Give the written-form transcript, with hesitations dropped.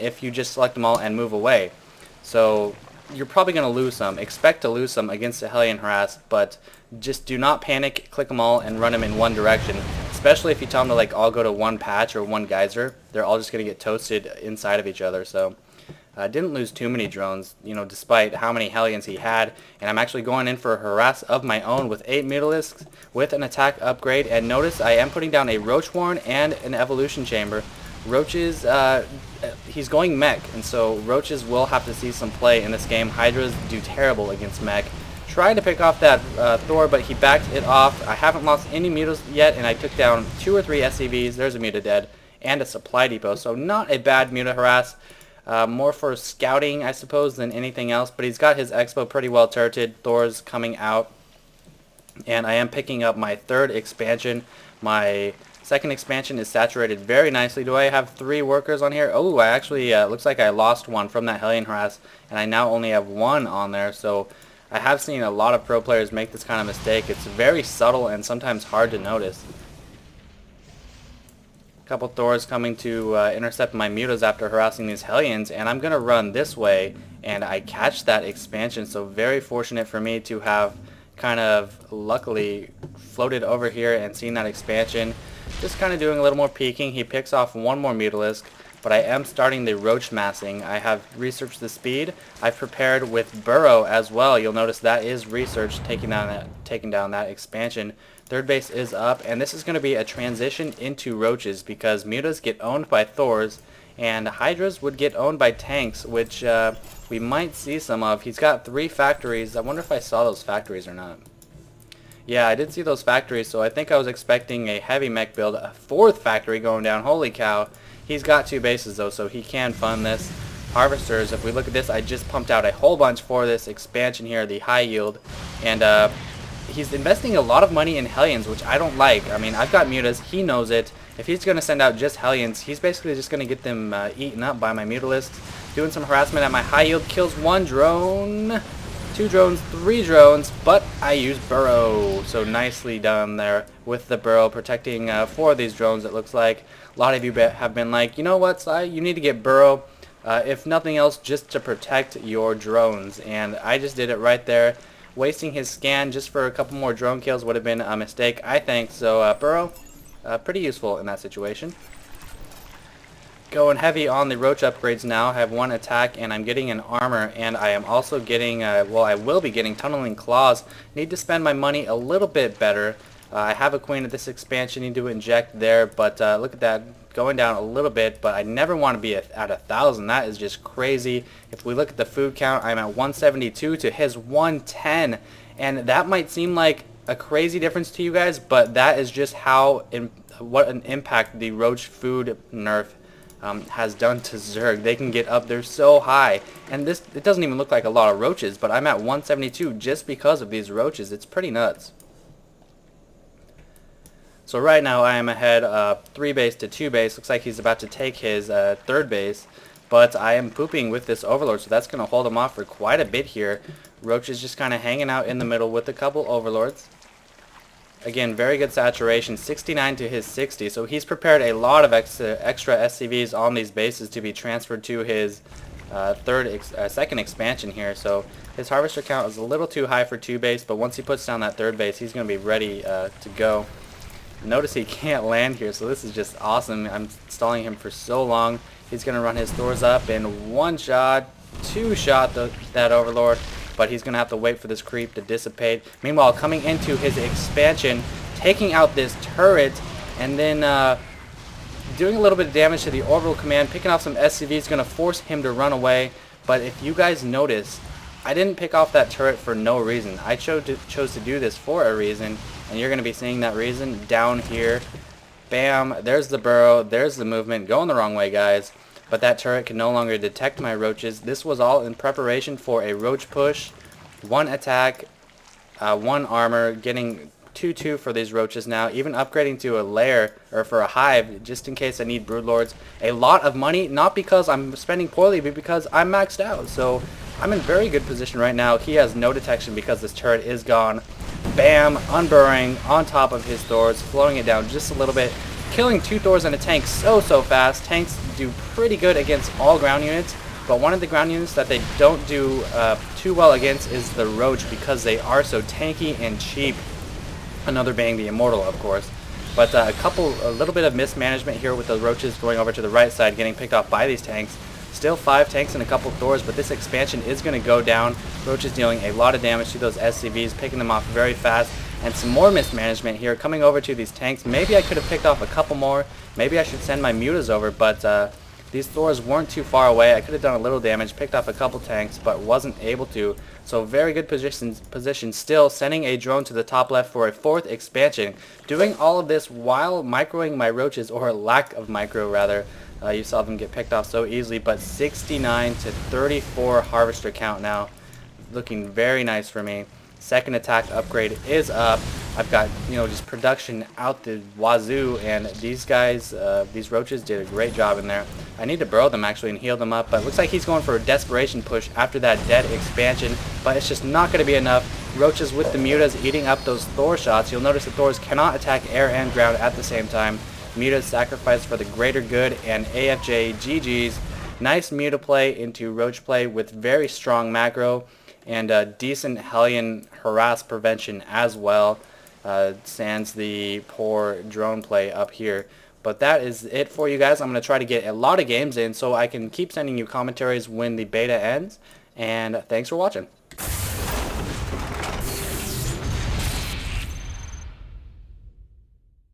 if you just select them all and move away. So you're probably going to lose some. Expect to lose some against a Hellion Harass, but just do not panic, click them all, and run them in one direction. Especially if you tell them to like all go to one patch or one geyser, they're all just going to get toasted inside of each other. So didn't lose too many drones, you know, despite how many Hellions he had. And I'm actually going in for a harass of my own with 8 Mutalisks with an attack upgrade. And notice I am putting down a Roach Warren and an Evolution Chamber. Roaches, he's going mech, and so Roaches will have to see some play in this game. Hydras do terrible against mech. Tried to pick off that Thor, but he backed it off. I haven't lost any mutas yet, and I took down 2 or 3 SCVs. There's a muta dead, and a supply depot, so not a bad muta harass. More for scouting, I suppose, than anything else, but he's got his expo pretty well turreted. Thor's coming out, and I am picking up my 3rd expansion. My 2nd expansion is saturated very nicely. Do I have 3 workers on here? Oh, I actually, looks like I lost one from that Hellion Harass, and I now only have 1 on there, so I have seen a lot of pro players make this kind of mistake. It's very subtle and sometimes hard to notice. Couple Thors coming to intercept my mutas after harassing these Hellions, and I'm going to run this way, and I catch that expansion, so very fortunate for me to have kind of luckily floated over here and seen that expansion. Just kind of doing a little more peeking. He picks off 1 more Mutalisk, but I am starting the Roach massing. I have researched the speed. I've prepared with Burrow as well. You'll notice that is research, taking down that expansion. 3rd base is up, and this is going to be a transition into Roaches because Mutas get owned by Thors, and Hydras would get owned by tanks, which we might see some of. He's got 3 factories. I wonder if I saw those factories or not. Yeah, I did see those factories, so I think I was expecting a heavy mech build. A 4th factory going down. Holy cow. He's got 2 bases, though, so he can fund this. Harvesters, if we look at this, I just pumped out a whole bunch for this expansion here, the high yield. And he's investing a lot of money in Hellions, which I don't like. I mean, I've got mutas. He knows it. If he's going to send out just Hellions, he's basically just going to get them eaten up by my Mutalisks. Doing some harassment at my high yield. Kills 1 drone, 2 drones, 3 drones, but I use Burrow. So nicely done there with the Burrow, protecting 4 of these drones, it looks like. A lot of you have been like, you know what, Sly, you need to get Burrow, if nothing else, just to protect your drones. And I just did it right there. Wasting his scan just for a couple more drone kills would have been a mistake, I think. So Burrow, pretty useful in that situation. Going heavy on the Roach upgrades now. I have 1 attack, and I'm getting an armor, and I am also getting, well, I will be getting tunneling claws. Need to spend my money a little bit better. I have a queen at this expansion, need to inject there, but look at that, going down a little bit, but I never want to be at 1,000. That is just crazy. If we look at the food count, I'm at 172 to his 110, and that might seem like a crazy difference to you guys, but that is just how, what an impact the Roach food nerf has done to Zerg. They can get up there so high, and this, it doesn't even look like a lot of Roaches, but I'm at 172 just because of these Roaches. It's pretty nuts. So right now I am ahead 3 base to 2 base. Looks like he's about to take his 3rd base, but I am pooping with this Overlord, so that's going to hold him off for quite a bit here. Roach is just kind of hanging out in the middle with a couple Overlords. Again, very good saturation, 69 to his 60, so he's prepared a lot of extra SCVs on these bases to be transferred to his 2nd expansion here. So his harvester count is a little too high for 2 base, but once he puts down that 3rd base, he's going to be ready to go. Notice he can't land here, so this is just awesome. I'm stalling him for so long. He's going to run his Thors up in 1 shot, 2 shot that Overlord, but he's going to have to wait for this creep to dissipate. Meanwhile, coming into his expansion, taking out this turret, and then doing a little bit of damage to the orbital command, picking off some SCV is going to force him to run away. But if you guys notice, I didn't pick off that turret for no reason. I chose to do this for a reason, and you're going to be seeing that reason down here. Bam, there's the Burrow, there's the movement, going the wrong way, guys. But that turret can no longer detect my Roaches. This was all in preparation for a Roach push. 1 attack, 1 armor, getting 2-2 for these Roaches now, even upgrading to a lair, or for a hive, just in case I need Broodlords. A lot of money, not because I'm spending poorly, but because I'm maxed out. So I'm in very good position right now. He has no detection because this turret is gone. Bam, unburrowing on top of his Thors, slowing it down just a little bit. killing 2 Thors and a tank so fast. Tanks do pretty good against all ground units, but one of the ground units that they don't do too well against is the Roach, because they are so tanky and cheap. Another being the Immortal, of course. But a little bit of mismanagement here with the Roaches going over to the right side, getting picked off by these tanks. Still 5 tanks and a couple Thors, but this expansion is going to go down. Roaches dealing a lot of damage to those SCVs, picking them off very fast. And some more mismanagement here coming over to these tanks. Maybe I could have picked off a couple more. Maybe I should send my mutas over, but these Thors weren't too far away. I could have done a little damage, picked off a couple tanks, but wasn't able to. So very good position still, sending a drone to the top left for a 4th expansion. Doing all of this while microing my Roaches, or lack of micro rather. You saw them get picked off so easily, but 69 to 34 harvester count now. Looking very nice for me. Second attack upgrade is up. I've got, just production out the wazoo, and these guys, these Roaches did a great job in there. I need to burrow them actually and heal them up, but it looks like he's going for a desperation push after that dead expansion, but it's just not going to be enough. Roaches with the mutas eating up those Thor shots. You'll notice the Thors cannot attack air and ground at the same time. Mutas sacrificed for the greater good, and AFJ GG's. Nice muta play into Roach play with very strong macro and decent Hellion harass prevention as well, sans the poor drone play up here. But that is it for you guys. I'm going to try to get a lot of games in so I can keep sending you commentaries when the beta ends, and thanks for watching.